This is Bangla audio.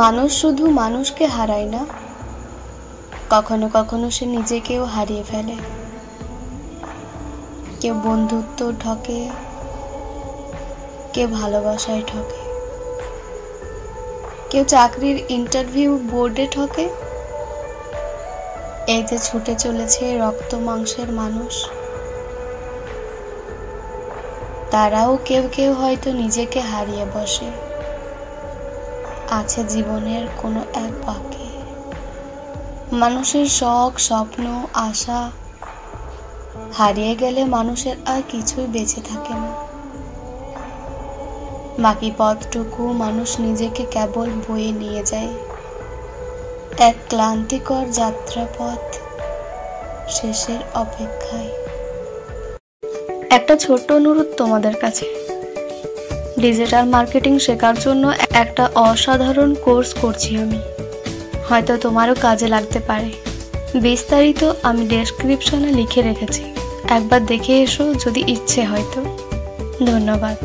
মানুষ শুধু মানুষকে হারায় না, কখনো কখনো সে নিজেকেও হারিয়ে ফেলে। কেউ বন্ধুত্ব ঠকে, কেউ ভালোবাসায় ঠকে, কেউ চাকরির ইন্টারভিউ বোর্ডে ঠকে। এই যে ছুটে চলেছে রক্ত মাংসের মানুষ, তারাও কেউ কেউ হয়তো নিজেকে হারিয়ে বসে আছে জীবনের কোনো এক বাঁকে। মানুষের শখ, স্বপ্ন, আশা হারিয়ে গেলে মানুষের আর কিছুই বেঁচে থাকে না। বাকি পথটুকু মানুষ নিজেকে কেবল বয়ে নিয়ে যায়, এক ক্লান্তিকর যাত্রাপথ শেষের অপেক্ষায়। একটা ছোট্ট অনুরোধ তোমাদের কাছে, ডিজিটাল মার্কেটিং শেখার জন্য একটা অসাধারণ কোর্স করছি আমি, হয়তো তোমারও কাজে লাগতে পারে। বিস্তারিত আমি ডেসক্রিপশনে লিখে রেখেছি, একবার দেখে এসো যদি ইচ্ছে হয় তো। ধন্যবাদ।